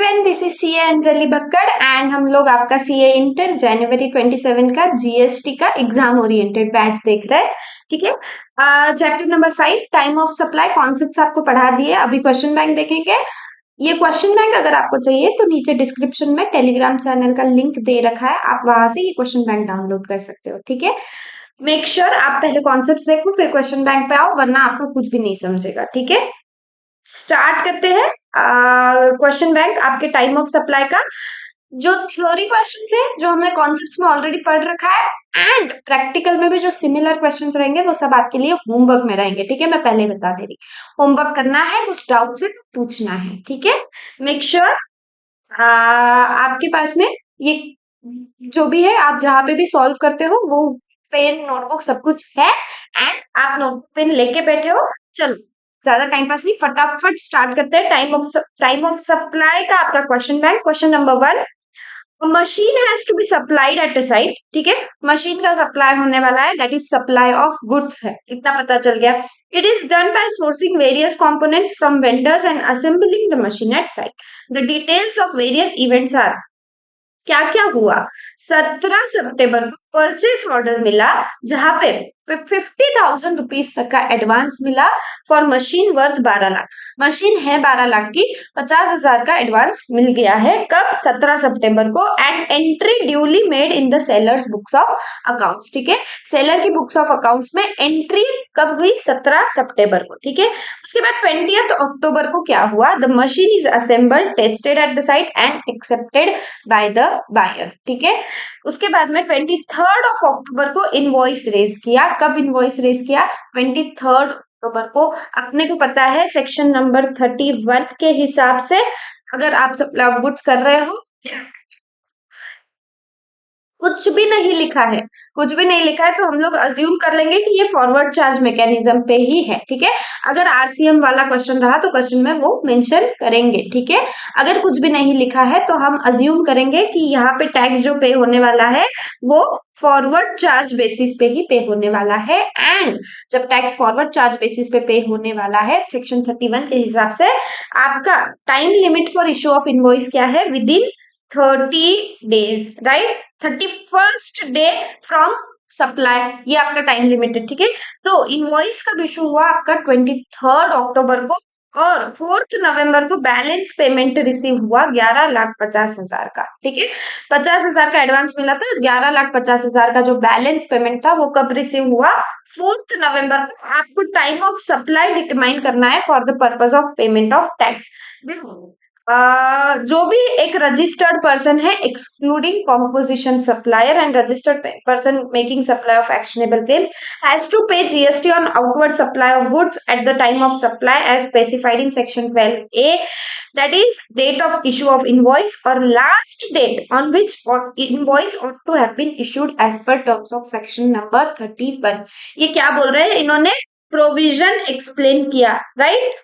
Everyone, this is CA Anjali Bhakkad and हम लोग आपका सीए इंटर जनवरी 27 का जीएसटी का एग्जाम ओरिएंटेड बैच देख रहे हैं। ठीक है। Chapter number 5 time of supply concepts आपको पढ़ा दिए। अभी क्वेश्चन बैंक देखेंगे। ये क्वेश्चन बैंक अगर आपको चाहिए तो नीचे डिस्क्रिप्शन में टेलीग्राम चैनल का लिंक दे रखा है, आप वहां से ये क्वेश्चन बैंक डाउनलोड कर सकते हो। ठीक है। मेक श्योर आप पहले कॉन्सेप्ट देखो फिर क्वेश्चन बैंक पे आओ, वरना आपको कुछ भी नहीं समझेगा। ठीक है, स्टार्ट करते हैं। क्वेश्चन बैंक आपके टाइम ऑफ सप्लाई का जो थ्योरी क्वेश्चन है, जो हमने कॉन्सेप्ट्स में ऑलरेडी पढ़ रखा है, एंड प्रैक्टिकल में भी जो सिमिलर क्वेश्चंस रहेंगे वो सब आपके लिए होमवर्क में रहेंगे। ठीक है, मैं पहले बता दे रही, होमवर्क करना है, कुछ डाउट है तो पूछना है। ठीक है, मेक श्योर आपके पास में ये जो भी है, आप जहां पे भी सॉल्व करते हो वो पेन नोटबुक सब कुछ है, एंड आप नोटबुक पेन लेके बैठे हो। चलो ज्यादा टाइम पास नहीं, फटाफट स्टार्ट करते हैं। टाइम ऑफ सप्लाई का आपका question bank. Question number 1, machine has to be supplied at a site. ठीक है, मशीन का सप्लाई होने वाला है, that is supply of goods है, इतना पता चल गया। It is done by sourcing various components from vendors and assembling the machine at site. The details of various events are, क्या क्या हुआ। 17 सितंबर को परचेस ऑर्डर मिला जहां पे 50,000 रुपीज तक का एडवांस मिला for machine worth 12 lakh. Machine है 12 लाख की, 50,000 का एडवांस मिल गया है। कब? 17 सितंबर को। And entry duly made in the sellers books of accounts. ठीक है, सेलर की बुक्स ऑफ अकाउंट्स में एंट्री कब हुई? 17 सितंबर को। ठीक है, उसके बाद 20 अक्टूबर को क्या हुआ? The machine is assembled, tested at the site and accepted by the buyer. ठीक है, उसके बाद में 23 अक्टूबर को इनवॉइस रेज किया। कब इनवॉइस रेज किया? 23 अक्टूबर को। अपने को पता है सेक्शन नंबर 31 के हिसाब से, अगर आप सप्लाई ऑफ गुड्स कर रहे हो, कुछ भी नहीं लिखा है, कुछ भी नहीं लिखा है तो हम लोग अज्यूम कर लेंगे कि ये फॉरवर्ड चार्ज मैकेनिज्म पे ही है। ठीक है, अगर आरसीएम वाला क्वेश्चन रहा तो क्वेश्चन में वो मेंशन करेंगे। ठीक है, अगर कुछ भी नहीं लिखा है तो हम अज्यूम करेंगे कि यहाँ पे टैक्स जो पे होने वाला है वो फॉरवर्ड चार्ज बेसिस पे ही पे होने वाला है। एंड जब टैक्स फॉरवर्ड चार्ज बेसिस पे होने वाला है, सेक्शन 31 के हिसाब से आपका time limit for issue of invoice क्या है? With in 30 days, right. 31st day from supply, ये आपका टाइम लिमिट है। ठीक है, तो इनवॉइस कब इशू हुआ? आपका 23 अक्टूबर को, और 4 नवंबर को बैलेंस पेमेंट रिसीव हुआ 11,50,000 का। ठीक है, 50,000 का एडवांस मिला था, 11,50,000 का जो बैलेंस पेमेंट था वो कब रिसीव हुआ? 4 नवंबर को। आपको टाइम ऑफ सप्लाई डिटरमाइन करना है for the purpose of payment of tax. जो भी एक रजिस्टर्ड पर्सन है, excluding composition supplier and registered person making supply of actionable claims, has to pay GST on outward supply of goods at the time of supply as specified in section 12A, that is date of issue of invoice or last date on which invoice ought to have been issued as per terms of section number 31। ये क्या बोल रहे हैं इन्होंने? Provision explain किया, right.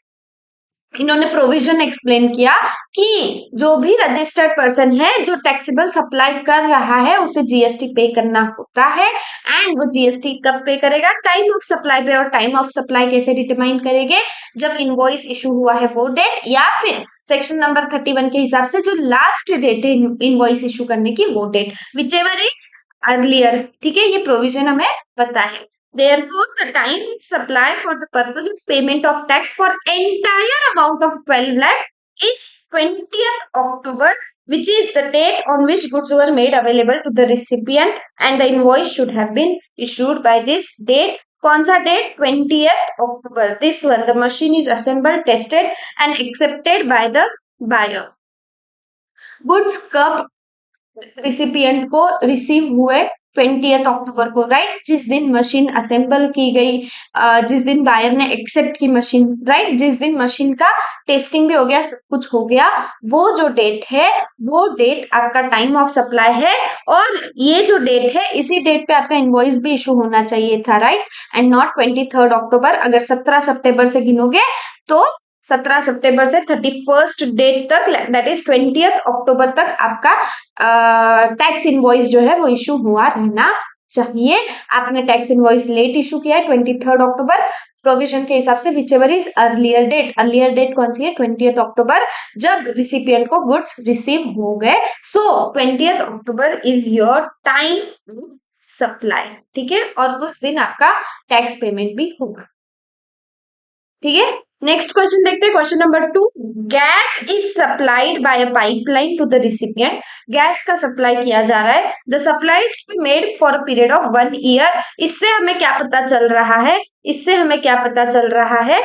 इन्होंने provision explain किया कि जो भी रजिस्टर्ड पर्सन है जो टैक्सेबल सप्लाई कर रहा है उसे जीएसटी पे करना होता है। एंड वो जीएसटी कब पे करेगा? टाइम ऑफ सप्लाई पे। और टाइम ऑफ सप्लाई कैसे डिटरमाइन करेंगे? जब इनवॉइस इशू हुआ है वो डेट, या फिर सेक्शन नंबर 31 के हिसाब से जो लास्ट डेट है इनवॉइस इशू करने की वो date, whichever is earlier. ठीक है, ये प्रोविजन हमें पता है। Therefore, the time of supply for the purpose of payment of tax for entire amount of 12 lakh is 20th October, which is the date on which goods were made available to the recipient, and the invoice should have been issued by this date. कौन सा date? 20th October. This one, the machine is assembled, tested and accepted by the buyer. Goods कब recipient को receive हुए? 20th अक्टूबर को, right. जिस दिन machine assemble की गई, जिस दिन बायर ने एक्सेप्ट की मशीन, राइट, जिस दिन मशीन का टेस्टिंग भी हो गया, सब कुछ हो गया, वो जो डेट है वो डेट आपका टाइम ऑफ सप्लाई है। और ये जो डेट है इसी डेट पे आपका इनवॉइस भी इशू होना चाहिए था, राइट, एंड नॉट 23 अक्टूबर। अगर 17 सितंबर से गिनोगे तो 17 सितंबर से 31st डेट तक, दैट इज 20th अक्टूबर तक आपका टैक्स इनवॉइस जो है वो इशू हुआ रहना चाहिए। आपने टैक्स इनवॉइस लेट इशू किया है 23 अक्टूबर, प्रोविजन के हिसाब से whichever is earlier date कौन सी है 20 अक्टूबर, जब रिसिपिएंट को गुड्स रिसीव हो गए। सो 20 October is your time supply, ठीक है, और उस दिन आपका टैक्स पेमेंट भी होगा, ठीक है। नेक्स्ट क्वेश्चन देखते हैं, question number 2। Gas is supplied by a pipeline to the recipient. Gas का सप्लाई किया जा रहा है, the supply is to be made for a period of 1 year. इससे हमें क्या पता चल रहा है, इससे हमें क्या पता चल रहा है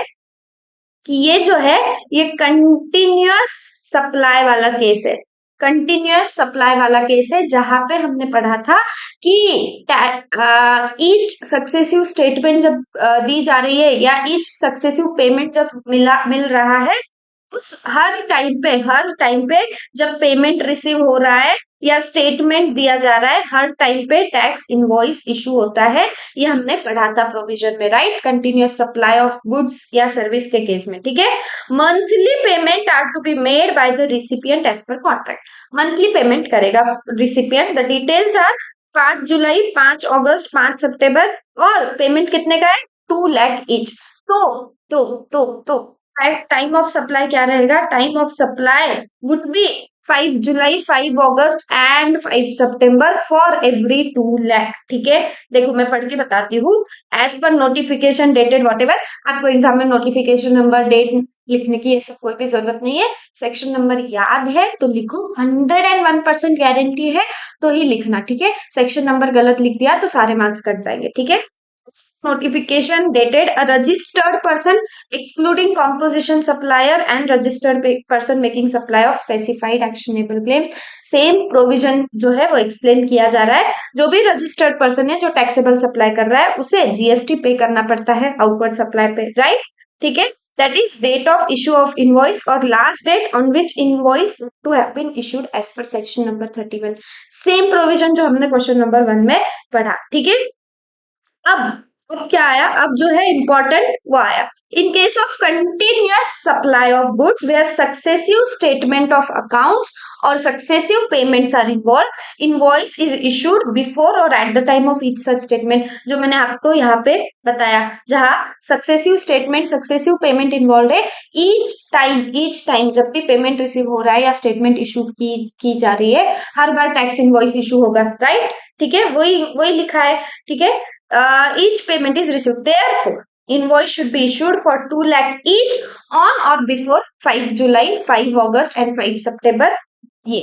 कि ये जो है ये कंटिन्यूअस सप्लाई वाला केस है, कंटिन्यूअस सप्लाई वाला केस है, जहां पे हमने पढ़ा था कि ईच सक्सेसिव स्टेटमेंट जब दी जा रही है या ईच सक्सेसिव पेमेंट जब मिल रहा है, उस हर टाइम पे जब पेमेंट रिसीव हो रहा है या स्टेटमेंट दिया जा रहा है, हर टाइम पे टैक्स इनवॉइस इशू होता है। ये हमने पढ़ा था प्रोविजन में, right, continuous supply of goods या सर्विस के केस में, ठीक है। Monthly payment are to be made by the recipient as per contract. Monthly payment करेगा recipient. The details are 5 July, 5 August, 5 September, और पेमेंट कितने का है 2 लाख ईच। तो टाइम ऑफ सप्लाई क्या रहेगा, time of supply would be 5 July, 5 August and 5 September for every 2 lakh, ठीक है। देखो मैं पढ़ के बताती हूँ, as per notification dated whatever. आपको एग्जाम में नोटिफिकेशन नंबर, डेट लिखने की ये सब कोई भी जरूरत नहीं है, सेक्शन नंबर याद है तो लिखो, 101% गारंटी है तो ही लिखना, ठीक है। सेक्शन नंबर गलत लिख दिया तो सारे मार्क्स कट जाएंगे, ठीक है। Notification dated a registered person excluding composition supplier and registered person making supply of specified actionable claims। Same provision जो है वो एक्सप्लेन किया जा रहा है। जो भी रजिस्टर्ड पर्सन है जो टैक्सेबल सप्लाई कर रहा है उसे जीएसटी पे करना पड़ता है आउटवर्ड सप्लाई पे, राइट, ठीक है। That is date of issue of invoice और last date on which invoice to have been issued as per section number 31। Same provision जो हमने क्वेश्चन नंबर 1 में पढ़ा, ठीक है। अब क्या आया, अब जो है इंपॉर्टेंट वो आया, in case of continuous supply of goods where successive statement of accounts or successive payments are involved, invoice is issued before or at the time of each such statement. जो मैंने आपको यहाँ पे बताया, जहां successive statement, successive payment involve है, each time जब भी पेमेंट रिसीव हो रहा है या स्टेटमेंट इशू की जा रही है, हर बार टैक्स इनवॉइस इशू होगा, राइट, ठीक है, वही लिखा है, ठीक है। Each payment is received. Therefore, invoice should be issued for 2 lakh each on or before 5 July, 5 August and 5 September. ये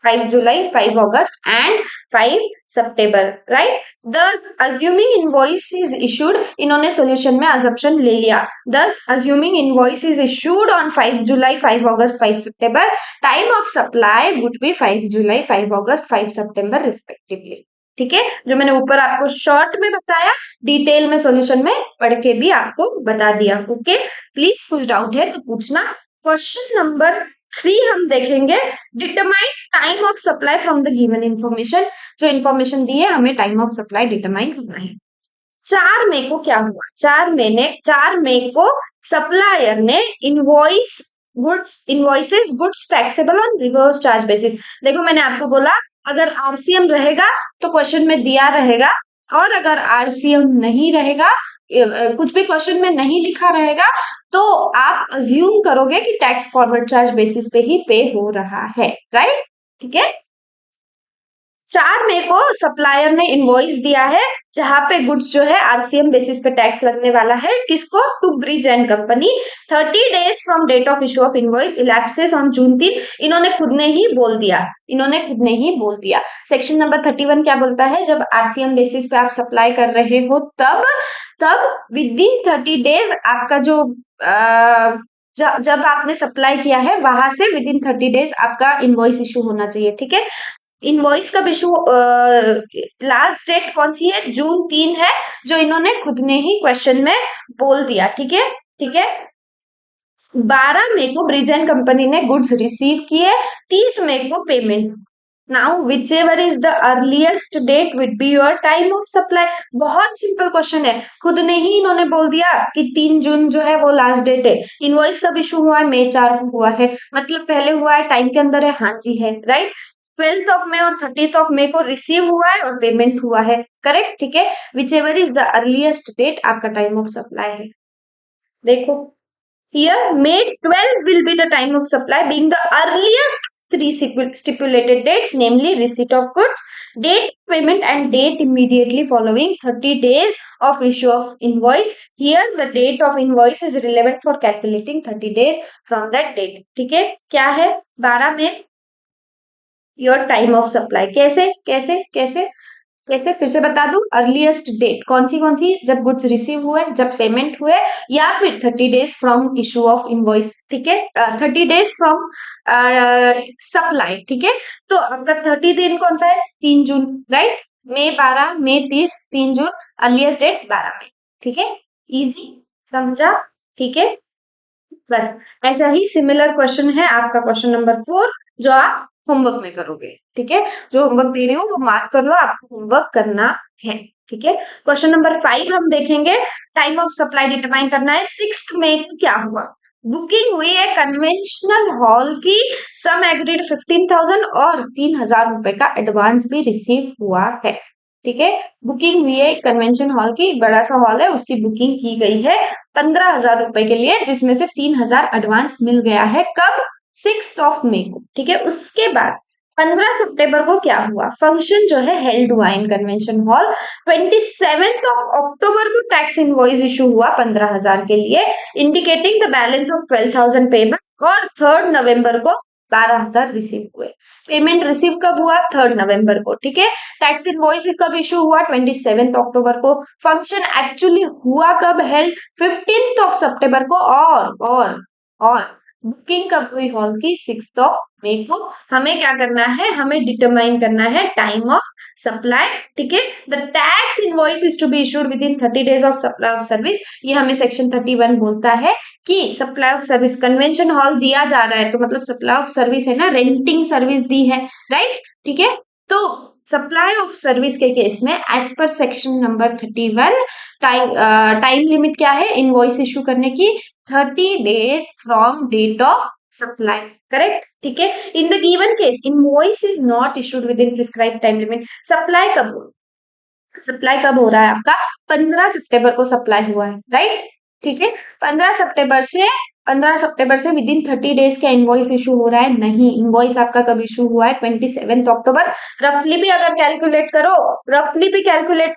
5 July, 5 August and 5 September, right? Thus, assuming invoice is issued, इन्होंने solution में assumption ले लिया. Thus, assuming invoice is issued on 5 July, 5 August, 5 September, time of supply would be 5 July, 5 August, 5 September respectively. ठीक है, जो मैंने ऊपर आपको शॉर्ट में बताया, डिटेल में सॉल्यूशन में पढ़ के भी आपको बता दिया, ओके। प्लीज कुछ डाउट है तो पूछना। क्वेश्चन नंबर 3 हम देखेंगे, determine time of supply from the given information. जो इंफॉर्मेशन दी है हमें टाइम ऑफ सप्लाई डिटरमाइन करना है। 4 मई को क्या हुआ, 4 मई को सप्लायर ने invoices goods taxable on reverse charge basis. देखो मैंने आपको बोला अगर आरसीएम रहेगा तो क्वेश्चन में दिया रहेगा, और अगर आरसीएम नहीं रहेगा, कुछ भी क्वेश्चन में नहीं लिखा रहेगा, तो आप अज्यूम करोगे कि टैक्स फॉरवर्ड चार्ज बेसिस पे ही पे हो रहा है, राइट, ठीक है। 4 मई को सप्लायर ने इनवॉइस दिया है जहां पे गुड्स जो है आरसीएम बेसिस पे टैक्स लगने वाला है, किसको, to Bridge and Company. 30 days from date of issue of invoice elapses on June 3। इन्होंने खुद ने ही बोल दिया। सेक्शन नंबर 31 क्या बोलता है, जब आरसीएम बेसिस पे आप सप्लाई कर रहे हो तब विद इन 30 डेज आपका जो जब आपने सप्लाई किया है वहां से विद इन 30 डेज आपका इनवॉइस इशू होना चाहिए, ठीक है। इनवॉइस का इशू लास्ट डेट कौन सी है, June 3 है, जो इन्होंने खुद ने ही क्वेश्चन में बोल दिया, ठीक है। 12 मई को ब्रिज एंड कंपनी ने गुड्स रिसीव किए, 30 मई को payment. Now whichever is the earliest date would be your time of supply. बहुत सिंपल क्वेश्चन है, खुद ने ही इन्होंने बोल दिया कि 3 जून जो है वो लास्ट डेट है। इनवॉइस कब इशू हुआ है, May 4 को हुआ है, मतलब पहले हुआ है, टाइम के अंदर है, हाँ जी है, राइट। 12th ऑफ मे और 30th ऑफ मे को रिसीव हुआ है और पेमेंट हुआ है, करेक्ट, ठीक है। Whichever is the earliest date आपका टाइम ऑफ सप्लाई है। देखो here May 12 will be the time of supply being the earliest three stipulated dates, namely receipt of goods, date payment and date immediately following 30 days of issue of invoice. Here the date of invoice is relevant for calculating 30 days from that date. ठीक है, क्या है 12 में your time of supply. कैसे कैसे कैसे कैसे फिर से बता दूं, अर्लीस्ट डेट कौन सी, जब गुड्स रिसीव हुए, जब पेमेंट हुए, या फिर 30 days from issue of invoice, ठीक है, 30 डेज फ्रॉम सप्लाई, ठीक है। तो आपका 30 दिन कौन सा है, 3 जून, राइट। मई 12, मई 30, 3 जून, अर्लीस्ट डेट 12 मई, ठीक है। इजी, समझा, ठीक है। बस ऐसा ही सिमिलर क्वेश्चन है आपका क्वेश्चन नंबर 4 जो आप होमवर्क में करोगे, ठीक है। जो होमवर्क दे रही हूँ वो मार्क कर लो, आपको होमवर्क करना है, ठीक है। क्वेश्चन नंबर 5 हम देखेंगे, टाइम ऑफ सप्लाई डिटरमाइन करना है। 6 मई को क्या हुआ, बुकिंग हुई है कन्वेंशनल हॉल की, सम एग्रीड 15,000 और 3,000 रुपए का एडवांस भी रिसीव हुआ है, ठीक है। बुकिंग हुई है कन्वेंशन हॉल की, बड़ा सा हॉल है, उसकी बुकिंग की गई है 15,000 रुपए के लिए, जिसमें से 3,000 एडवांस मिल गया है, कब, 6 ऑफ मे को, ठीक है। उसके बाद 15 सितंबर को क्या हुआ, फंक्शन जो है हेल्ड हुआ इन कन्वेंशन हॉल। 27 ऑफ अक्टूबर को टैक्स इनवॉइस इशू हुआ 15,000 के लिए, indicating the balance of 12,000 payment, और 3 नवंबर को 12,000 रिसीव हुए। पेमेंट रिसीव कब हुआ, 3 नवंबर को, ठीक है। टैक्स इनवॉइस कब इशू हुआ, 27 अक्टूबर को। फंक्शन एक्चुअली हुआ कब, हेल्ड 15 ऑफ सितंबर को, और बुकिंग कब हुई हॉल की, 6 ऑफ मे को। हमें क्या करना है, हमें डिटरमाइन करना है टाइम ऑफ सप्लाई, ठीक है। The tax invoice is to be issued within 30 days of supply of service. ये हमें सेक्शन 31 बोलता है कि supply of service, convention hall दिया जा रहा है तो मतलब सप्लाई ऑफ सर्विस है ना, रेंटिंग सर्विस दी है, राइट, ठीक है। तो सप्लाई ऑफ सर्विस के केस में as per section number 31 time limit क्या है इनवॉइस इशू करने की, 30 days from date of supply, correct, ठीक है। In the given case invoice is not issued within prescribe time limit. Supply कब हो रहा है आपका, 15 सितंबर को सप्लाई हुआ है, राइट, ठीक है। 15 सितंबर से विद इन 30 डेज का इनवॉइस इशू हो रहा है, नहीं, इनवॉइस आपका कब इशू हुआ है, 27 अक्टूबर। रफली भी अगर कैलकुलेट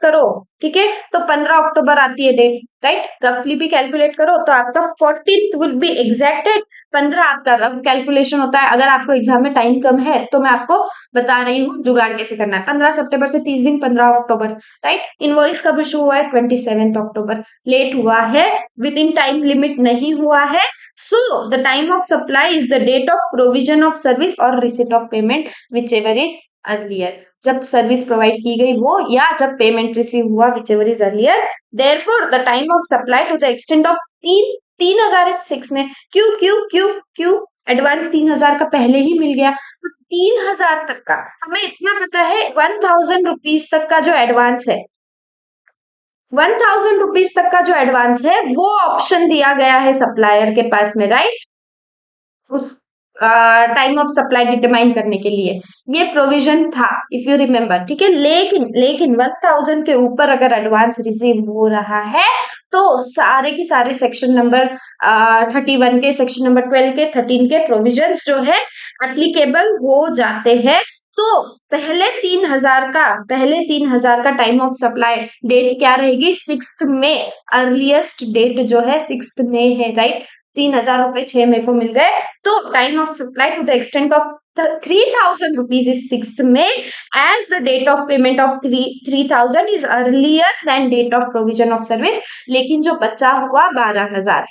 करो, ठीक है, तो 15 अक्टूबर आती है डेट, राइट। रफली भी कैलकुलेट करो तो आपका 14th विल बी एग्जैक्टेड, 15 आपका रफ कैलकुलेशन होता है। अगर आपको एग्जाम में टाइम कम है तो मैं आपको बता रही हूँ जुगाड़ कैसे करना है। 15 सितंबर से 30 दिन, 15 अक्टूबर, राइट। इनवॉइस कब इशू हुआ है, 27 अक्टूबर। लेट हुआ है, विद इन टाइम लिमिट नहीं हुआ है, so the time of supply is the date of provision of service or receipt of payment whichever is earlier. जब सर्विस प्रोवाइड की गई वो, या जब पेमेंट रिसीव हुआ, whichever is earlier. Therefore the time of supply to the extent of 3,006 में, क्यों advance 3,000 का पहले ही मिल गया, तो 3,000 तक का हमें इतना पता है, 1,000 रुपीज तक का जो एडवांस है, 1,000 रुपीज तक का जो एडवांस है वो ऑप्शन दिया गया है सप्लायर के पास में, राइट, उस टाइम ऑफ सप्लाई डिटरमाइन करने के लिए ये प्रोविजन था, इफ यू रिमेम्बर, ठीक है। लेकिन 1,000 के ऊपर अगर एडवांस रिसीव हो रहा है तो सारे के सारे सेक्शन नंबर 31 के, सेक्शन नंबर 12 के, 13 के प्रोविजंस जो है एप्लीकेबल हो जाते हैं। तो पहले 3,000 का टाइम ऑफ सप्लाई डेट क्या रहेगी, 6 में, अर्लीस्ट डेट जो है 6 में है, राइट। 3,000 रुपए 6 मई को मिल गए, तो time of supply to the extent of 3,000 rupees is 6 में, as the date of payment of 3,000 is earlier than date of provision of service. लेकिन जो बचा हुआ 12,000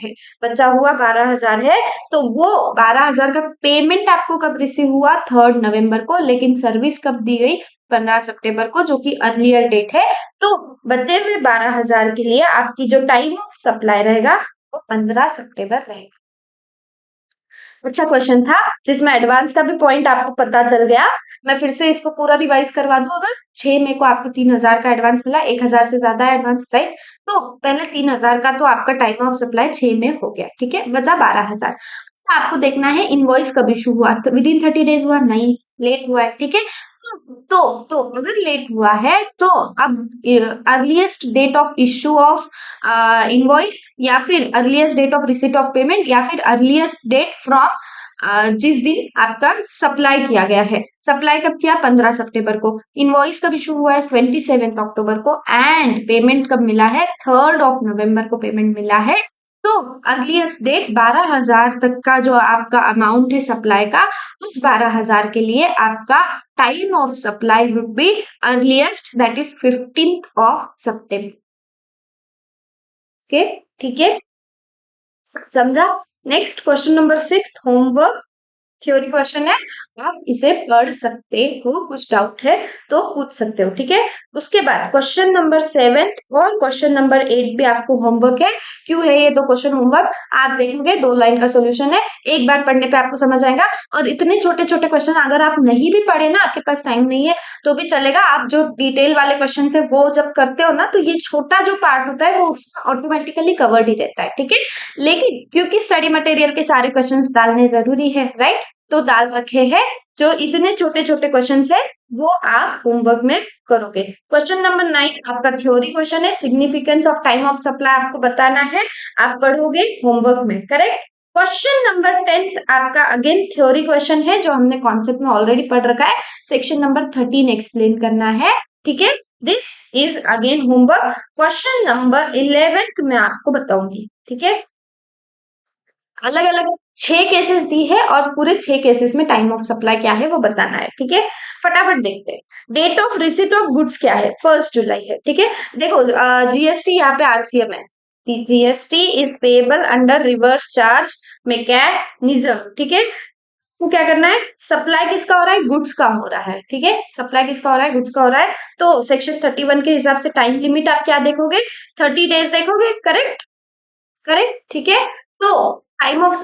है, तो वो 12,000 का पेमेंट आपको कब रिसीव हुआ, 3 नवंबर को, लेकिन सर्विस कब दी गई, 15 सितंबर को, जो कि अर्लियर डेट है। तो बचे हुए 12,000 के लिए आपकी जो टाइम ऑफ सप्लाई रहेगा वो 15 सितंबर रहेगा। अच्छा क्वेश्चन था जिसमें एडवांस का भी पॉइंट आपको पता चल गया। मैं फिर से इसको पूरा रिवाइज करवा दूं। अगर 6 मई को आपको 3,000 का एडवांस मिला, 1,000 से ज्यादा एडवांस, राइट, तो पहले 3,000 का तो आपका टाइम ऑफ सप्लाई 6 में हो गया, ठीक है, बचा 12,000। आपको देखना है इनवॉइस कब इशू हुआ, तो विद इन 30 डेज हुआ, नहीं, लेट हुआ है, ठीक है। तो अगर लेट हुआ है तो अब earliest date of issue of invoice, या फिर earliest date of receipt of payment, या फिर अर्लीस्ट डेट फ्रॉम जिस दिन आपका सप्लाई किया गया है। सप्लाई कब किया? 15 सितंबर को। इनवॉइस कब इशू हुआ है? 27 अक्टूबर को। एंड पेमेंट कब मिला है? 3 नवंबर को पेमेंट मिला है। तो अर्लीस्ट डेट 12,000 तक का जो आपका अमाउंट है सप्लाई का, उस 12,000 के लिए आपका time of supply would be earliest, that is 15 September. Okay, ठीक है, समझा। Next question number 6, homework theory question है, आप इसे पढ़ सकते हो, कुछ डाउट है तो पूछ सकते हो, ठीक है। उसके बाद क्वेश्चन नंबर 7 और क्वेश्चन नंबर 8 भी आपको होमवर्क है। क्यों है ये दो क्वेश्चन होमवर्क? आप देखेंगे 2 लाइन का सॉल्यूशन है, एक बार पढ़ने पे आपको समझ आएगा। और इतने छोटे छोटे क्वेश्चन अगर आप नहीं भी पढ़े ना, आपके पास टाइम नहीं है तो भी चलेगा, आप जो डिटेल वाले क्वेश्चन है वो जब करते हो ना, तो ये छोटा जो पार्ट होता है वो ऑटोमेटिकली कवर्ड ही रहता है, ठीक है। लेकिन क्योंकि स्टडी मटेरियल के सारे क्वेश्चन डालने जरूरी है, राइट, तो डाल रखे हैं। जो इतने छोटे छोटे क्वेश्चन है वो आप होमवर्क में करोगे। क्वेश्चन नंबर 9 आपका थ्योरी क्वेश्चन है, significance of time of supply आपको बताना है, आप पढ़ोगे होमवर्क में, करेक्ट। क्वेश्चन नंबर 10 आपका अगेन थ्योरी क्वेश्चन है, जो हमने कॉन्सेप्ट में ऑलरेडी पढ़ रखा है, सेक्शन नंबर 13 एक्सप्लेन करना है, ठीक है। This is again homework. Question number 11 में आपको बताऊंगी, ठीक है। अलग अलग 6 केसेस दी है और पूरे 6 केसेस में टाइम ऑफ सप्लाई क्या है वो बताना है, ठीक है। फटाफट देखते हैं। Date of receipt of goods क्या है? 1 जुलाई है, ठीक है। देखो जीएसटी यहाँ पे आरसीएम है, GST is payable under reverse charge mechanism, ठीक है। तो क्या करना है? सप्लाई किसका हो रहा है? गुड्स का हो रहा है, ठीक है। सप्लाई किसका हो रहा है? गुड्स का हो रहा है। तो सेक्शन 31 के हिसाब से टाइम लिमिट आप क्या देखोगे? 30 डेज देखोगे, करेक्ट, करेक्ट, ठीक है। तो time of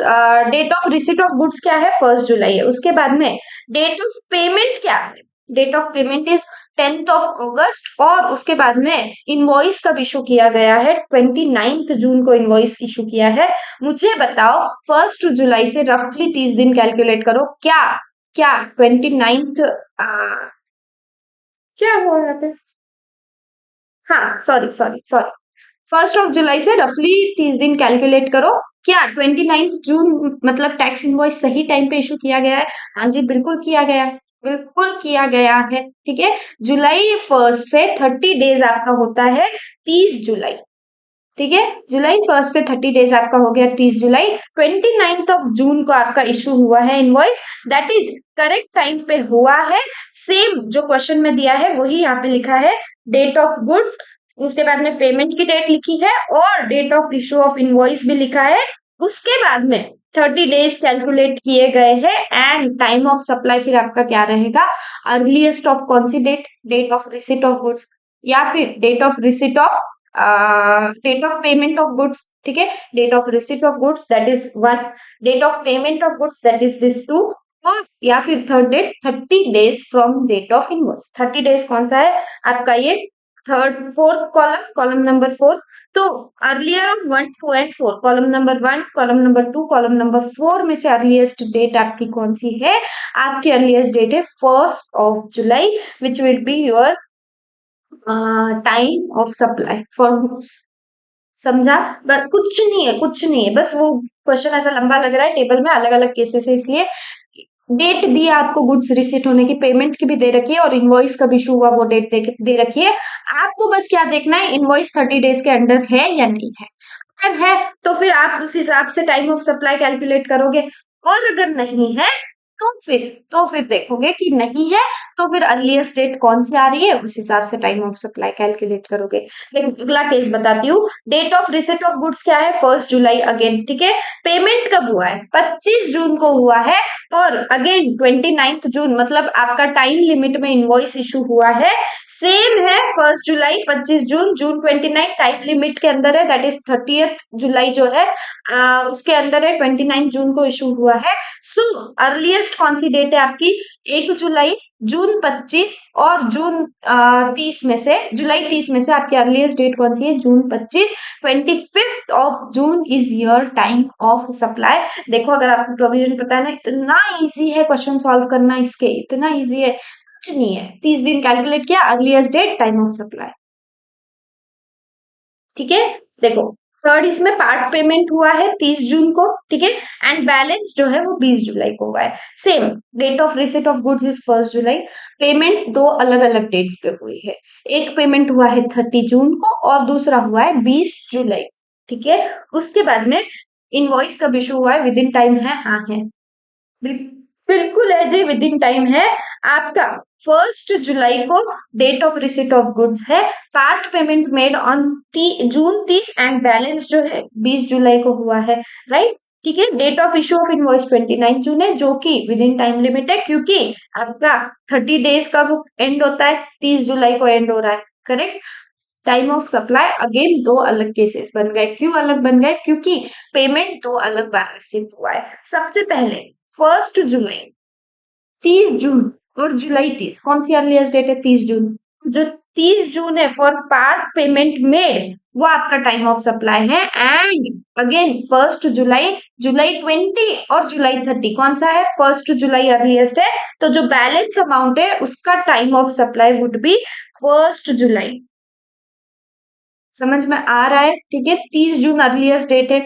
date of receipt of goods क्या है? 1 जुलाई है। उसके बाद में डेट ऑफ पेमेंट क्या है? Date of payment is 10th August. और उसके बाद में इनवॉइस कब इशू किया गया है? 29 जून को इनवॉइस इशू किया है। मुझे बताओ 1 जुलाई से रफली 30 दिन कैलकुलेट करो, क्या क्या 29 क्या हुआ यहाँ पे? हाँ, सॉरी सॉरी सॉरी, 1 जुलाई से रफली 30 दिन कैलकुलेट करो। क्या 29 जून मतलब टैक्स इनवॉइस सही टाइम पे इशू किया गया है? हाँ जी, बिल्कुल किया गया है, बिल्कुल किया गया है, ठीक है। जुलाई 1 से 30 डेज आपका होता है 30 जुलाई, ठीक है। जुलाई 1 से 30 डेज आपका हो गया 30 जुलाई। 29 जून को आपका इशू हुआ है invoice, that is correct time पे हुआ है। सेम जो क्वेश्चन में दिया है वही यहाँ पे लिखा है, डेट ऑफ गुड्स, उसके बाद में पेमेंट की डेट लिखी है और date of issue of invoice भी लिखा है। उसके बाद में 30 डेज कैलकुलेट किए गए हैं एंड टाइम ऑफ सप्लाई फिर आपका क्या रहेगा? अर्लीस्ट ऑफ कौन सी date? Date of receipt of goods, या फिर date of receipt of date of payment of goods, ठीक है। Date of receipt of goods that is 1, date of payment of goods that is this 2, और या फिर third date 30 days from date of invoice. 30 days कौन सा है आपका? ये third fourth column, column number 4। तो earlier of 1, 2 and 4, column number 1, column number 2, column number 4 में से अर्लीस्ट डेट आपकी कौन सी है? आपकी अर्लीस्ट डेट है 1 जुलाई, which will be your time of supply for goods. समझा? बस कुछ नहीं है, कुछ नहीं है, बस वो क्वेश्चन ऐसा लंबा लग रहा है, टेबल में अलग अलग केसेस है, इसलिए डेट दी है आपको गुड्स रिसीट होने की, पेमेंट की भी दे रखी है और इनवॉइस कब इशू हुआ वो डेट दे रखी है। आपको बस क्या देखना है? इनवॉइस 30 डेज के अंडर है या नहीं है। अगर है तो फिर आप उस हिसाब से टाइम ऑफ सप्लाई कैलकुलेट करोगे, और अगर नहीं है तो फिर देखोगे कि नहीं है, तो फिर अर्लीस्ट डेट कौन सी आ रही है उस हिसाब से टाइम ऑफ सप्लाई कैलकुलेट करोगे। लेकिन अगला केस बताती हूँ। Date of receipt of goods क्या है? 1 जुलाई अगेन, ठीक है। पेमेंट कब हुआ है? 25 जून को हुआ है। और अगेन 29 जून मतलब आपका टाइम लिमिट में इनवॉइस इशू हुआ है, सेम है 1 जुलाई, 25 जून, जून 29 टाइम लिमिट के अंदर है, दैट इज 30th जुलाई जो है उसके अंदर है, 29 जून को इशू हुआ है। सो अर्लीस्ट कौन सी डेट है आपकी? 1 जुलाई, जून 25 और जून 30 में से, जुलाई 30 में से आपकी अर्लीस्ट डेट कौन सी है? जून 25। 25th of June is your time of supply. देखो अगर आपको प्रोविजन पता है ना, इतना इजी है क्वेश्चन सॉल्व करना इसके, इतना इजी है, कुछ नहीं है। 30 दिन कैलकुलेट किया, earliest date, time of supply. ठीक है, देखो थर्ड इसमें पार्ट पेमेंट हुआ है 30 जून को, ठीक है, एंड बैलेंस जो है वो 20 जुलाई को हुआ है। Same date of receipt of goods is 1 July. Payment दो अलग अलग डेट्स पे हुई है, एक पेमेंट हुआ है 30 जून को और दूसरा हुआ है 20 जुलाई। ठीक है, उसके बाद में इनवॉइस कब इशू हुआ है? विद इन टाइम है? हाँ है, बिल्कुल है जी, विद इन टाइम है आपका। 1 जुलाई को date of receipt of goods है, part payment made on June 30 and balance जो है 20 जुलाई को हुआ है, राइट। ठीक है, date of issue of invoice 29 June है, जो कि विद इन टाइम लिमिट है, क्योंकि आपका 30 डेज का वो एंड होता है, 30 जुलाई को एंड हो रहा है, correct. Time of supply again दो अलग केसेस बन गए। क्यों अलग बन गए? क्योंकि पेमेंट दो अलग बार रिसीव हुआ है। सबसे पहले 1 जुलाई, 30 जून और जुलाई 30, कौन सी अर्लीस्ट डेट है? 30 जून। जो 30 जून है फॉर पार्ट पेमेंट मेड, वो आपका टाइम ऑफ सप्लाई है। एंड अगेन 1 जुलाई, जुलाई 20 और जुलाई 30 कौन सा है? 1 जुलाई अर्लीस्ट है, तो जो बैलेंस अमाउंट है उसका time of supply would be 1 जुलाई। समझ में आ रहा है? ठीक है, 30 जून अर्लीस्ट डेट है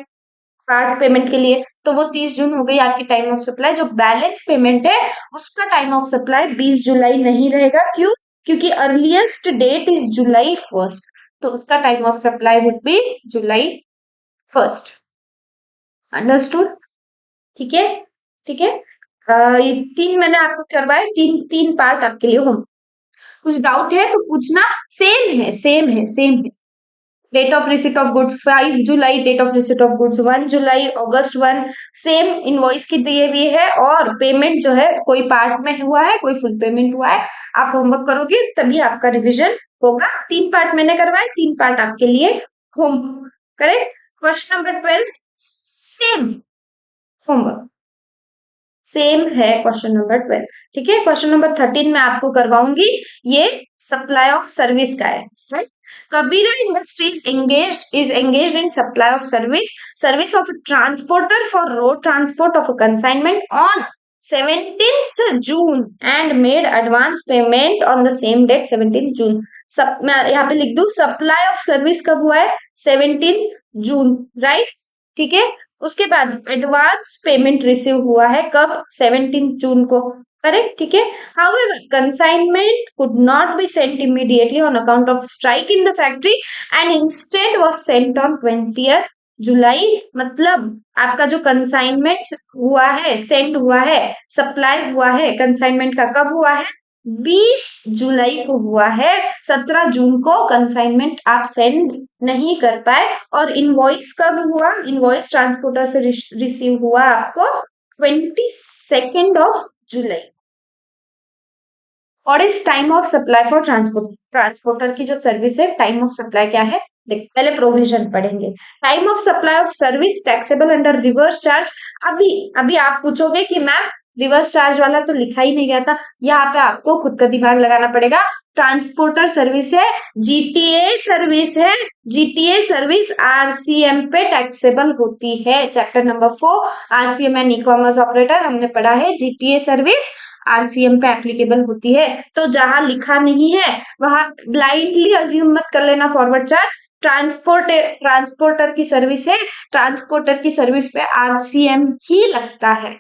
पार्ट पेमेंट के लिए, तो वो 30 जून हो गई आपकी टाइम ऑफ सप्लाई। जो बैलेंस पेमेंट है उसका टाइम ऑफ सप्लाई 20 जुलाई नहीं रहेगा। क्यों? क्योंकि अर्लीस्ट डेट इज जुलाई 1, तो उसका time of supply would be July 1। Understood? ठीक है, ठीक है। ये 3 मैंने आपको करवाए, तीन तीन पार्ट आपके लिए होंगे। कुछ डाउट है तो पूछना। सेम है, सेम है, सेम है। Date of receipt of goods 5 July, date of receipt of goods 1 July, August 1, same invoice की दी हुई है, और पेमेंट जो है कोई पार्ट में हुआ है, कोई फुल पेमेंट हुआ है। आप होमवर्क करोगे तभी आपका रिवीजन होगा। 3 पार्ट मैंने करवाए, 3 पार्ट आपके लिए home, correct. Question number 12 same homework, same है क्वेश्चन नंबर 12। ठीक है, क्वेश्चन नंबर 13 मैं आपको करवाऊंगी, ये सप्लाई ऑफ सर्विस का है, right. Kabira Industries is engaged in supply of service of a transporter for road transport of a consignment on 17th June and made advance payment on the same date 17th June। मैं यहाँ पे लिख दूं supply of service कब हुआ है? 17 जून, right. ठीक है, उसके बाद एडवांस पेमेंट रिसीव हुआ है कब? 17 जून को, करेक्ट। ठीक है, however consignment could not be sent immediately on account of strike in the factory and instead was sent on 20th जुलाई। मतलब आपका जो कंसाइनमेंट हुआ है, सेंड हुआ है, सप्लाई हुआ है कंसाइनमेंट का, कब हुआ है? 20 जुलाई को हुआ है। 17 जून को कंसाइनमेंट आप सेंड नहीं कर पाए। और इनवॉइस कब हुआ? इनवॉइस ट्रांसपोर्टर से रिसीव हुआ आपको 22 जुलाई। और इस time of supply for transporter की जो सर्विस है, टाइम ऑफ सप्लाई क्या है? देख, पहले प्रोविजन पढ़ेंगे। Time of supply of service taxable under reverse charge. अभी अभी आप पूछोगे कि मैम रिवर्स चार्ज वाला तो लिखा ही नहीं गया था, यहाँ पे आपको खुद का दिमाग लगाना पड़ेगा। ट्रांसपोर्टर सर्विस है, जीटीए सर्विस है, जीटीए सर्विस आरसीएम पे टैक्सेबल होती है। Chapter number 4 RCM and e commerce operator हमने पढ़ा है। जीटीए सर्विस आरसीएम पे एप्लीकेबल होती है। तो जहां लिखा नहीं है वहां ब्लाइंडली अज्यूम मत कर लेना फॉरवर्ड चार्ज। ट्रांसपोर्टर की सर्विस है, ट्रांसपोर्टर की सर्विस पे आरसीएम ही लगता है।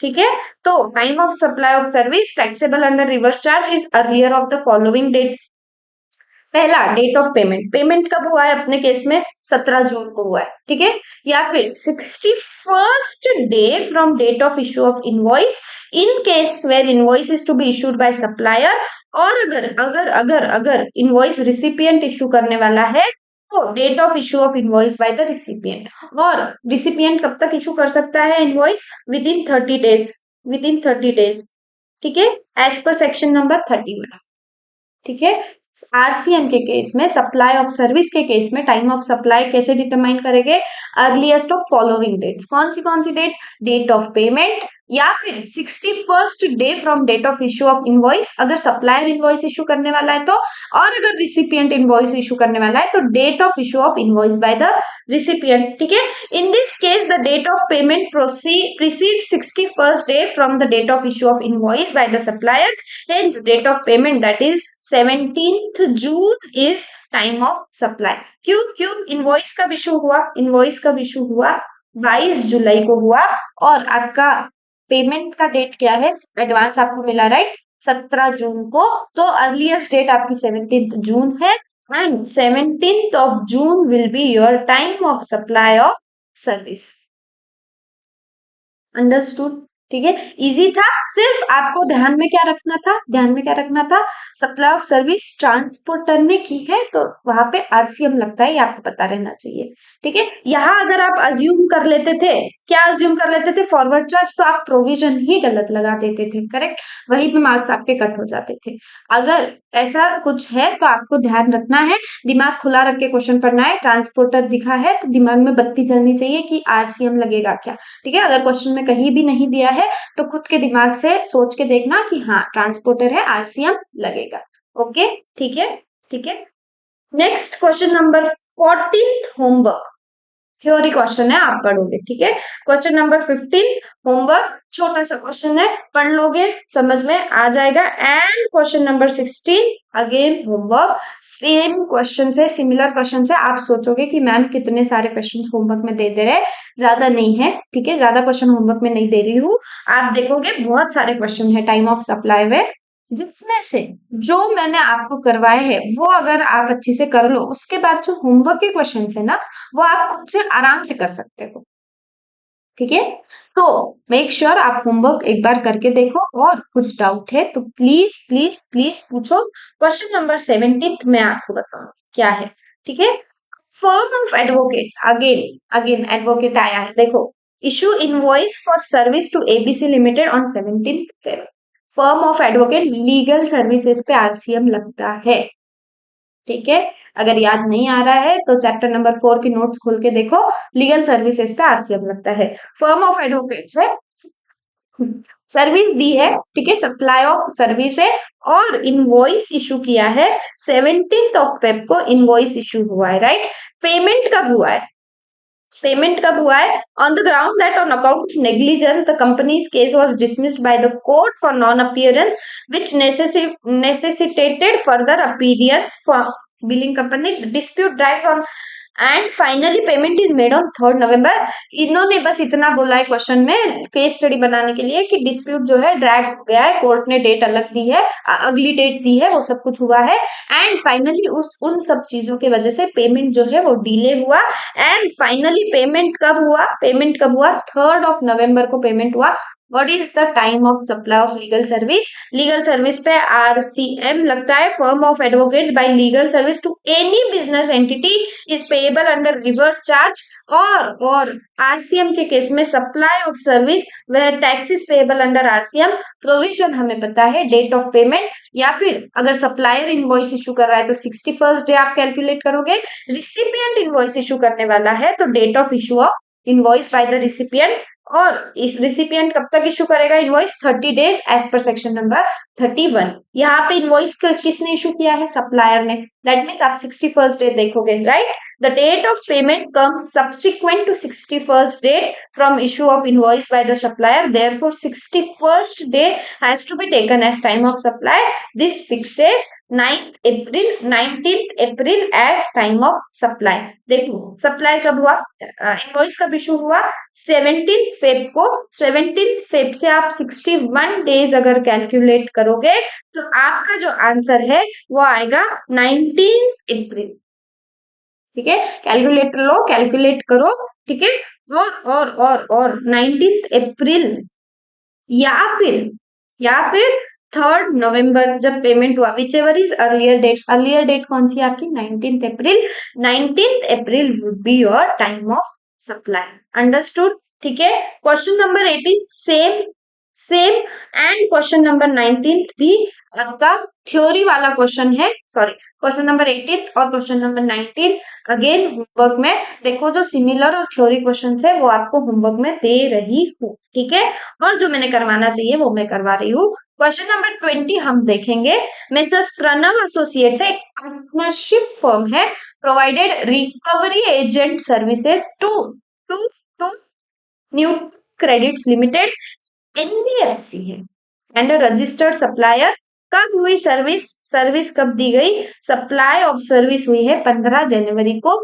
ठीक है, तो time of supply of service taxable under reverse charge is earlier of the following dates. पहला डेट ऑफ पेमेंट, पेमेंट कब हुआ है अपने केस में? 17 जून को हुआ है, ठीक है। या फिर 61st day from date of issue of invoice in case where invoice is to be issued by supplier. और अगर अगर अगर अगर इनवॉइस रिसिपिएंट इशू करने वाला है तो date of issue of invoice by the recipient. और रिसिपिएंट कब तक इशू कर सकता है invoice? Within 30 days, within 30 days, ठीक है, एज पर सेक्शन नंबर 31। ठीक है, आरसीएम के केस में, सप्लाई ऑफ सर्विस के केस में टाइम ऑफ सप्लाई कैसे डिटरमाइन करेंगे? Earliest of following dates. कौन सी डेट्स? डेट ऑफ पेमेंट, या फिर 61st day from date of issue of invoice, अगर सप्लायर इनवॉइस इश्यू करने वाला है तो, और अगर रिसिपिएंट इनवॉइस इश्यू करने वाला है तो date of issue of invoice by the recipient, ठीक है। In this case the date of payment preceed 61st day from the date of issue of invoice by the supplier, hence date of payment that is 17th June is time of supply. क्यों क्यों invoice कब issue हुआ, invoice कब issue हुआ, 22 जुलाई को हुआ, और आपका पेमेंट का डेट क्या है, एडवांस आपको मिला राइट 17 जून को, तो अर्लीस्ट डेट आपकी 17th जून है, and 17th of June will be your time of supply of service. Understood, ठीक है, इजी था। सिर्फ आपको ध्यान में क्या रखना था, ध्यान में क्या रखना था, सप्लाई ऑफ सर्विस ट्रांसपोर्टर ने की है तो वहां पे आरसीएम लगता है, ये आपको पता रहना चाहिए, ठीक है। यहाँ अगर आप अज्यूम कर लेते थे, क्या अज्यूम कर लेते थे, फॉरवर्ड चार्ज, तो आप प्रोविजन ही गलत लगा देते थे, करेक्ट, वहीं पे मार्क्स आपके कट हो जाते थे। अगर ऐसा कुछ है तो आपको ध्यान रखना है, दिमाग खुला रख के क्वेश्चन पढ़ना है, ट्रांसपोर्टर दिखा है तो दिमाग में बत्ती जलनी चाहिए कि आरसीएम लगेगा क्या, ठीक है। अगर क्वेश्चन में कहीं भी नहीं दिया है तो खुद के दिमाग से सोच के देखना कि हाँ ट्रांसपोर्टर है, आरसीएम लगेगा, ओके, ठीक है, ठीक है। Next question number 14th homework, theory question है, आप पढ़ोगे, ठीक है। क्वेश्चन नंबर 15 होमवर्क, छोटा सा क्वेश्चन है, पढ़ लोगे समझ में आ जाएगा। And question number 16 again homework, same question से, सिमिलर क्वेश्चन से, आप सोचोगे कि मैम कितने सारे क्वेश्चन होमवर्क में दे रहे, ज्यादा नहीं है, ठीक है, ज्यादा क्वेश्चन होमवर्क में नहीं दे रही हूँ, आप देखोगे बहुत सारे क्वेश्चन है टाइम ऑफ सप्लाई में, जिसमें से जो मैंने आपको करवाए हैं वो अगर आप अच्छे से कर लो, उसके बाद जो होमवर्क के क्वेश्चन है ना वो आप खुद से आराम से कर सकते हो, ठीक है। तो मेक श्योर आप होमवर्क एक बार करके देखो, और कुछ डाउट है तो प्लीज प्लीज प्लीज पूछो। क्वेश्चन नंबर 17 मैं आपको बताऊं क्या है, ठीक है। Firm of advocates, again again advocate आया है, देखो, issue invoice for service to ABC limited on 17th Feb। Firm of advocate legal services पे आरसीएम लगता है, ठीक है। अगर याद नहीं आ रहा है तो चैप्टर नंबर 4 की नोट्स खोल के देखो, लीगल सर्विसेज पे आरसीएम लगता है। फर्म ऑफ एडवोकेट्स है, सर्विस दी है, ठीक है, सप्लाई ऑफ सर्विस है, और इनवॉइस इशू किया है 17th ऑफ फेब को, इनवॉइस इशू हुआ है, राइट। पेमेंट कब हुआ है, पेमेंट कब हुआ है, on the ground that on account of negligence the companies case was dismissed by the court for non appearance which necessitated further appearance for billing company, dispute drags on, and finally payment is made on 3rd नवंबर। इन्होंने बस इतना बोला है question में case study बनाने के लिए कि डिस्प्यूट जो है ड्रैग हो गया है, कोर्ट ने डेट अलग दी है, अगली डेट दी है, वो सब कुछ हुआ है, एंड फाइनली उस उन सब चीजों की वजह से पेमेंट जो है वो डिले हुआ, एंड फाइनली पेमेंट कब हुआ, पेमेंट कब हुआ, 3rd ऑफ नवंबर को पेमेंट हुआ। What is the time of supply of legal service, legal service पे आरसीएम लगता है, firm of advocates by legal service to any business entity is payable under reverse charge, और RCM के case में supply of service वह taxes payable under RCM, provision हमें पता है डेट ऑफ पेमेंट, या फिर अगर सप्लायर इनवॉइस इशू कर रहा है तो 61st डे आप कैलकुलेट करोगे, रिसिपिएंट इनवॉइस इशू करने वाला है तो date of issue of invoice by the recipient, और इस रिसिपिएंट कब तक इशू करेगा invoice, 30 days as per section number 31। यहाँ पे इनवॉइस किसने इशू किया है, सप्लायर ने, दैट मीन्स आप 61st डे देखोगे, right. The date of payment comes subsequent to 61st day from issue of invoice by the supplier. Therefore, 61st day has to be taken as time of supply. This fixes 19th April as time of supply. देखो supply कब हुआ, invoice कब issue हुआ, 17th Feb को, 17th Feb से आप 61 days अगर calculate करोगे तो आपका जो आंसर है वो आएगा 19 अप्रैल, ठीक है। कैलकुलेटर लो, कैलकुलेट करो, ठीक है। और 19th अप्रैल या फिर 3rd नवंबर जब पेमेंट हुआ, whichever is earlier date, earlier date कौन सी आपकी 19th April, 19th April would be your time of supply, understood, ठीक है। Question number 18 same same, and question number 19 भी आपका थ्योरी वाला क्वेश्चन है, सॉरी क्वेश्चन नंबर 18 और क्वेश्चन नंबर 19 अगेन होमवर्क में देखो, जो सिमिलर और थ्योरी क्वेश्चन है वो आपको होमवर्क में दे रही हूँ, ठीक है। और जो मैंने करवाना चाहिए वो मैं करवा रही हूँ। क्वेश्चन नंबर 20 हम देखेंगे। मिसेस प्रणव एसोसिएट्स एक पार्टनरशिप फर्म है, provided recovery agent services to to to new credits limited, NBFC है एंड रजिस्टर्ड सप्लायर। कब हुई सर्विस? सर्विस कब दी गई? सप्लाई ऑफ सर्विस हुई है 15 जनवरी को।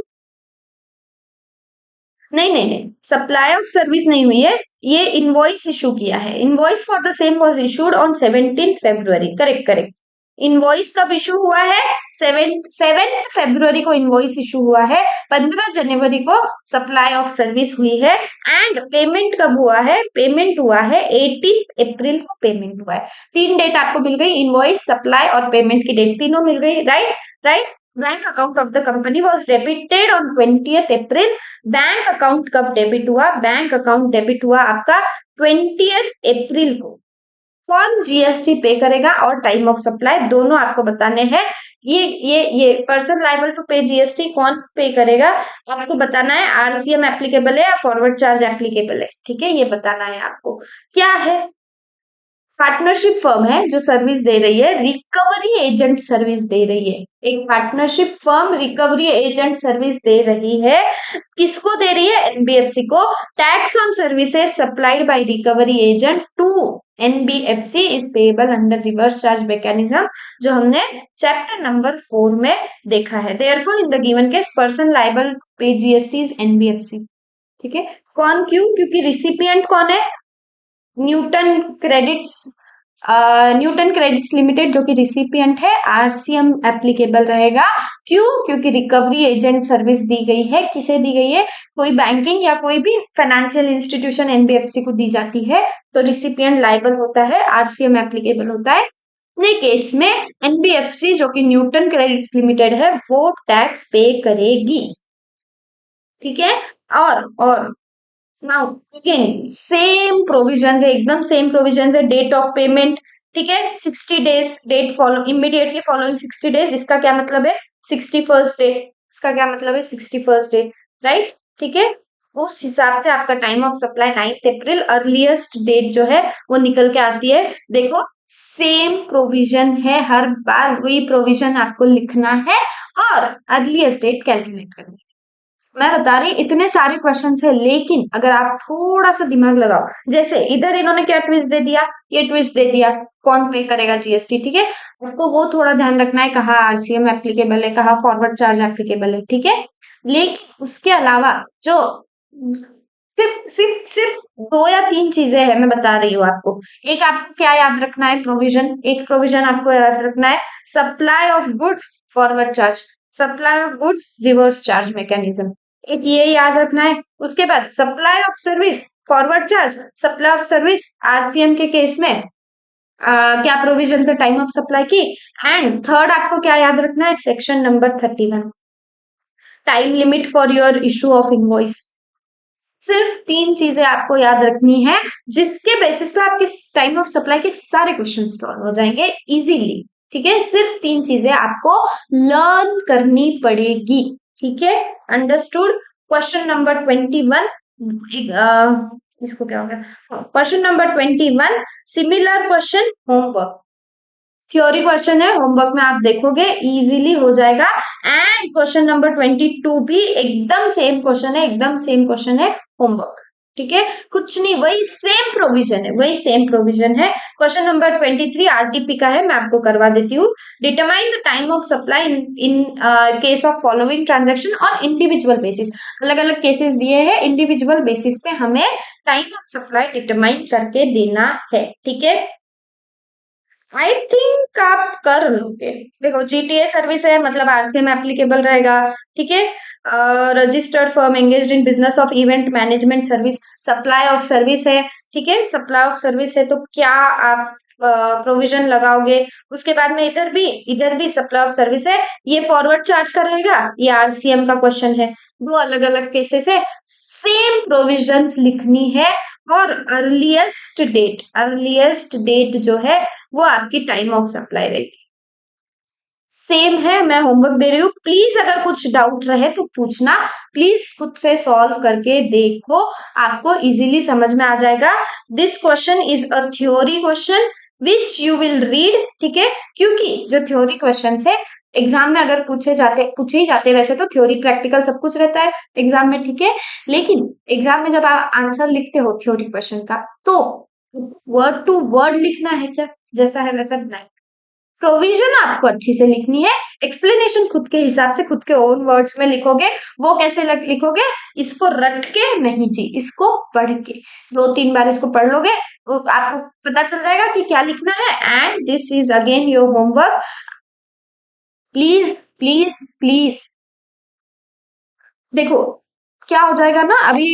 नहीं नहीं नहीं, सप्लाई ऑफ सर्विस नहीं हुई है, ये इनवॉइस इशू किया है। Invoice for the same was issued on 17 February. Correct correct. Invoice कब इशू हुआ है? 7 फरवरी को इनवॉइस इशू हुआ है, 15 जनवरी को सप्लाई ऑफ सर्विस हुई है। एंड पेमेंट कब हुआ है? पेमेंट हुआ है 18 अप्रैल को पेमेंट हुआ है। 3 डेट आपको मिल गई, इनवॉइस, सप्लाई और पेमेंट की डेट तीनों मिल गई। Right right. Bank account of the company was debited on 20 April. Bank account कब डेबिट हुआ? बैंक अकाउंट डेबिट हुआ आपका 20 अप्रैल को। कौन जीएसटी पे करेगा और टाइम ऑफ सप्लाई दोनों आपको बताने हैं। ये person liable to pay GST कौन पे करेगा आपको बताना है। आरसीएम एप्लीकेबल है या फॉरवर्ड चार्ज एप्लीकेबल है, ठीक है, ये बताना है आपको। क्या है? पार्टनरशिप फर्म है जो सर्विस दे रही है, रिकवरी एजेंट सर्विस दे रही है। एक partnership firm recovery agent service दे रही है। किसको दे रही है? एनबीएफसी को। Tax on services supplied by recovery agent to NBFC is payable under reverse charge mechanism, जो हमने चैप्टर नंबर 4 में देखा है। Therefore in the given case person liable pay GST is NBFC, ठीक है। कौन? क्यों? क्योंकि रिसिपिएंट कौन है? Newton credits, Newton credits limited जो कि रिसिपिएंट है। आरसीएम एप्लीकेबल रहेगा। क्यों? क्योंकि रिकवरी एजेंट सर्विस दी गई है। किसे दी गई है? कोई बैंकिंग या कोई भी फाइनेंशियल इंस्टीट्यूशन एनबीएफसी को दी जाती है, तो रिसिपिएंट लायबल होता है, आरसीएम एप्लीकेबल होता है। अपने केस में एनबीएफसी जो कि न्यूटन क्रेडिट्स लिमिटेड है वो टैक्स पे करेगी, ठीक है। और नाउ अगेन सेम प्रोविजन है, एकदम सेम प्रोविजन है। डेट ऑफ पेमेंट, ठीक है, 60 days, date follow immediately following 60 days. इसका क्या मतलब है? 61st day. इसका क्या मतलब है? 61st डे, राइट, ठीक है। उस हिसाब से आपका time of supply 9 April earliest date जो है वो निकल के आती है। देखो सेम प्रोविजन है, हर बार वही प्रोविजन आपको लिखना है और अर्लीस्ट डेट कैलकुलेट करनी है। मैं बता रही इतने सारे क्वेश्चन है, लेकिन अगर आप थोड़ा सा दिमाग लगाओ, जैसे इधर इन्होंने क्या ट्विस्ट दे दिया, ये ट्विस्ट दे दिया, कौन पे करेगा जीएसटी, ठीक है। आपको वो थोड़ा ध्यान रखना है, कहा आरसीएम एप्लीकेबल है, कहा फॉरवर्ड चार्ज एप्लीकेबल है, ठीक है। लेकिन उसके अलावा जो सिर्फ 2 या 3 चीजें हैं, मैं बता रही हूँ आपको। एक आपको क्या याद रखना है? प्रोविजन। एक प्रोविजन आपको याद रखना है, supply of goods forward charge, supply of goods reverse charge mechanism, एक ये याद रखना है। उसके बाद supply of service forward charge, supply of service RCM के केस में क्या प्रोविजन है टाइम ऑफ सप्लाई की। एंड थर्ड आपको क्या याद रखना है? Section number 31, time limit for your issue of invoice. सिर्फ 3 चीजें आपको याद रखनी है, जिसके बेसिस पे आपके टाइम ऑफ सप्लाई के सारे क्वेश्चन सॉल्व हो जाएंगे इजीली, ठीक है। सिर्फ 3 चीजें आपको लर्न करनी पड़ेगी, ठीक है, अंडरस्टूड। क्वेश्चन नंबर 21, इसको क्या हो गया? Question number 21 similar question homework, theory question है, होमवर्क में आप देखोगे इजीली हो जाएगा। एंड क्वेश्चन नंबर 22 भी एकदम सेम क्वेश्चन है, एकदम सेम क्वेश्चन है होमवर्क, ठीक है। कुछ नहीं, वही सेम प्रोविजन है, वही सेम प्रोविजन है। क्वेश्चन नंबर 23 आरटीपी का है, मैं आपको करवा देती हूँ। Determine the time of supply in case of following transaction on individual basis. अलग अलग केसेस दिए हैं, इंडिविजुअल बेसिस पे हमें टाइम ऑफ सप्लाई डिटरमाइन करके देना है, ठीक है। आई थिंक आप कर लोगे। देखो जीटीए सर्विस है, मतलब आरसीएम एप्लीकेबल रहेगा, ठीक है। Registered firm engaged in business of event management service, supply of service है, ठीक है, सप्लाई ऑफ सर्विस है, तो क्या आप प्रोविजन लगाओगे? उसके बाद में इधर भी सप्लाई ऑफ सर्विस है, ये फॉरवर्ड चार्ज का रहेगा, ये आरसीएम का क्वेश्चन है। दो अलग अलग केसेस है, सेम प्रोविजंस लिखनी है और अर्लीस्ट डेट जो है वो आपकी टाइम ऑफ सप्लाई रहेगी। सेम है, मैं होमवर्क दे रही हूँ, प्लीज अगर कुछ डाउट रहे तो पूछना, प्लीज खुद से सॉल्व करके देखो, आपको इजीली समझ में आ जाएगा। This question is a theory question which you will read, ठीक है, क्योंकि जो थ्योरी क्वेश्चन है एग्जाम में अगर पूछे ही जाते वैसे तो थ्योरी प्रैक्टिकल सब कुछ रहता है एग्जाम में, ठीक है, लेकिन एग्जाम में जब आप आंसर लिखते हो थ्योरी क्वेश्चन का तो वर्ड टू वर्ड लिखना है क्या, जैसा है वैसा नहीं, प्रोविजन आपको अच्छी से लिखनी है, एक्सप्लेनेशन खुद के हिसाब से खुद के ओन वर्ड्स में लिखोगे, वो कैसे लिखोगे, इसको रट के नहीं जी, इसको पढ़ के 2-3 बार इसको पढ़ लोगे तो आपको पता चल जाएगा कि क्या लिखना है। And this is again your homework, please please please देखो क्या हो जाएगा ना, अभी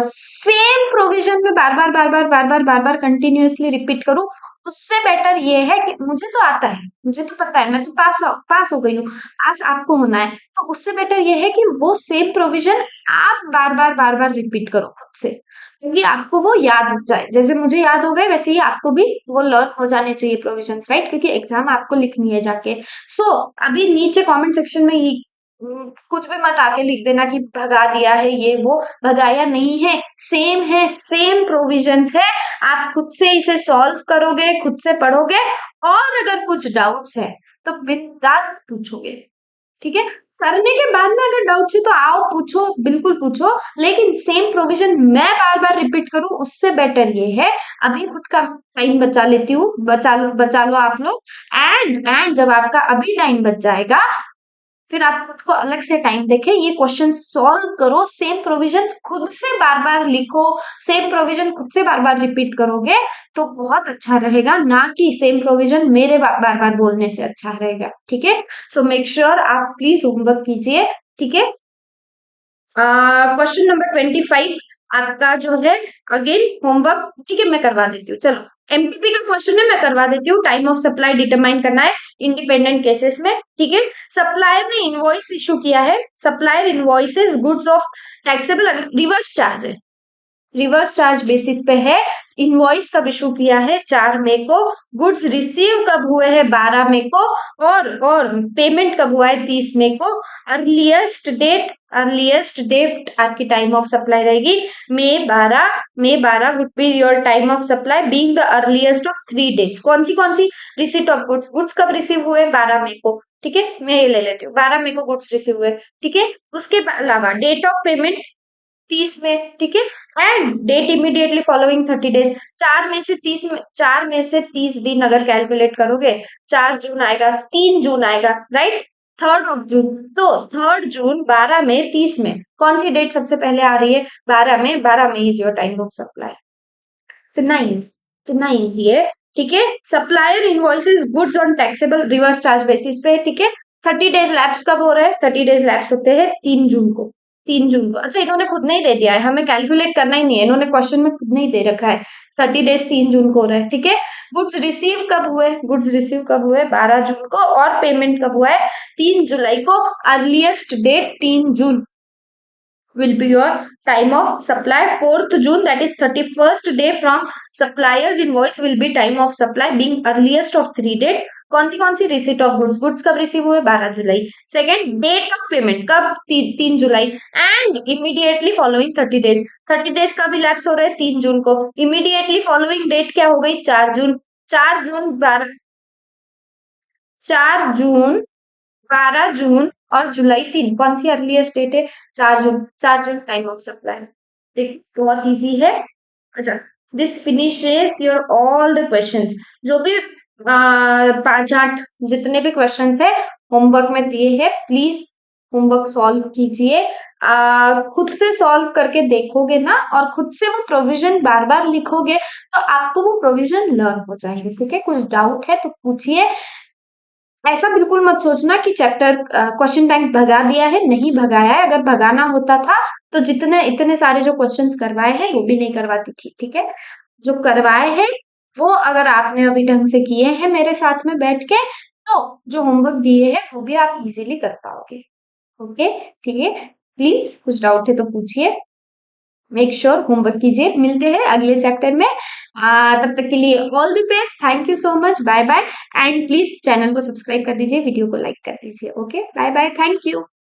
सेम प्रोविजन में बार बार कंटिन्यूअसली रिपीट करूं, उससे बेटर ये है कि मुझे तो आता है, मुझे तो पता है, मैं तो पास हो गई हूँ, पास आपको होना है, तो उससे बेटर ये है कि वो सेम प्रोविजन आप बार बार रिपीट करो खुद से, क्योंकि आपको वो याद हो जाए, जैसे मुझे याद हो गए वैसे ही आपको भी वो लर्न हो जाने चाहिए प्रोविजंस, राइट, क्योंकि एग्जाम आपको लिखनी है जाके। सो अभी नीचे कमेंट सेक्शन में ये कुछ भी मत आके लिख देना कि भगा दिया है, ये वो भगाया नहीं है, सेम है, सेम प्रोविजंस है, आप खुद से इसे सॉल्व करोगे, खुद से पढ़ोगे, और अगर कुछ डाउट्स है तो बिंदास पूछोगे, ठीक है, करने के बाद में अगर डाउट्स है तो आओ पूछो, बिल्कुल पूछो, लेकिन सेम प्रोविजन मैं बार बार रिपीट करूं उससे बेटर ये है, अभी खुद का टाइम बचा लेती हूँ, बचा लो आप लोग, एंड जब आपका अभी टाइम बच जाएगा फिर आप खुद को अलग से टाइम देके ये क्वेश्चन सॉल्व करो, सेम प्रोविजन खुद से बार बार लिखो, सेम प्रोविजन खुद से बार बार रिपीट करोगे तो बहुत अच्छा रहेगा, ना कि सेम प्रोविजन मेरे बार बार बोलने से अच्छा रहेगा, ठीक है। सो मेक श्योर आप प्लीज होमवर्क कीजिए, ठीक है। क्वेश्चन नंबर 25 आपका जो है अगेन होमवर्क, ठीक है, मैं करवा देती हूँ, चलो एमपीपी का क्वेश्चन है, मैं करवा देती हूँ, टाइम ऑफ सप्लाई डिटरमाइन करना है इंडिपेंडेंट केसेस में, ठीक है। सप्लायर ने इनवॉइस इशू किया है, supplier invoices goods of taxable reverse charge है, रिवर्स चार्ज बेसिस पे है, इनवॉइस कब इशू किया है 4 मई को, गुड्स रिसीव कब हुए हैं 12 मई को, और पेमेंट कब हुआ है 30 मई को, अर्लीस्ट डेट आपकी टाइम ऑफ सप्लाई रहेगी मई 12 would be your time of supply being the earliest of 3 days, कौन सी रिसीट ऑफ गुड्स, गुड्स कब रिसीव हुए 12 मई को, ठीक है, मैं ये ले लेती हूँ 12 मई को गुड्स रिसीव हुए, ठीक है, उसके अलावा डेट ऑफ पेमेंट 30 में, ठीक है, and date immediately following 30 days, 4 में से 30 दिन अगर कैलकुलेट करोगे 4 जून आएगा, 3 जून आएगा, राइट, 3rd of June, तो 3rd June 12 में 30 में कौन सी डेट सबसे पहले आ रही है 12 में, 12 May is your time of supply, इतना इजी है, ठीक है। Supplier invoices goods on taxable reverse charge basis पे, ठीक है, 30 डेज लैप्स कब हो रहे हैं, 30 डेज लैप्स होते हैं 3 जून को, 3 जून को, अच्छा इन्होंने खुद नहीं दे दिया है, हमें कैलकुलेट करना ही नहीं है, इन्होंने क्वेश्चन में खुद नहीं दे रखा है, 30 डेज 3 जून को हो रहा है, ठीक है। गुड्स रिसीव कब हुए, गुड्स रिसीव कब हुए 12 जून को, और पेमेंट कब हुआ है 3 जुलाई को, earliest date 3 June will be your time of supply, 4th June, that is 31st day from supplier's invoice will be time of supply being earliest of 3 days, कौन सी रिसीट ऑफ गुड्स, गुड्स कब receive हुए 12 जुलाई, second date of payment कब 3 जुलाई, and immediately following 30 days, 30 days का भी lapse हो रहे हैं 3 जून को, इमीडिएटली फॉलोइंग डेट क्या हो गई 4 जून, 4 जून 12 जून और जुलाई 3, कौन सी अर्लीस्ट डेट है 4 जून, 4 जून टाइम ऑफ सप्लाई, देख बहुत इजी है। अच्छा, this finishes your all the questions, जो भी 5-8 जितने भी क्वेश्चंस है होमवर्क में दिए हैं, प्लीज होमवर्क सॉल्व कीजिए, खुद से सॉल्व करके देखोगे ना और खुद से वो प्रोविजन बार बार लिखोगे तो आपको वो प्रोविजन लर्न हो जाएंगे, ठीक है, कुछ डाउट है तो पूछिए, ऐसा बिल्कुल मत सोचना कि चैप्टर क्वेश्चन बैंक भगा दिया है, नहीं भगाया है, अगर भगाना होता था तो जितने इतने सारे जो क्वेश्चंस करवाए हैं वो भी नहीं करवाती थी, ठीक है, जो करवाए हैं वो अगर आपने अभी ढंग से किए हैं मेरे साथ में बैठ के तो जो होमवर्क दिए हैं वो भी आप इजीली कर पाओगे, ओके, ठीक है, प्लीज कुछ डाउट है तो पूछिए। मेक श्योर होमवर्क कीजिए। मिलते हैं अगले चैप्टर में। तब तक के लिए all the best. Thank you so much. Bye bye. And please channel को सब्सक्राइब कर दीजिए, वीडियो को लाइक कर दीजिए। Okay, bye bye. Thank you.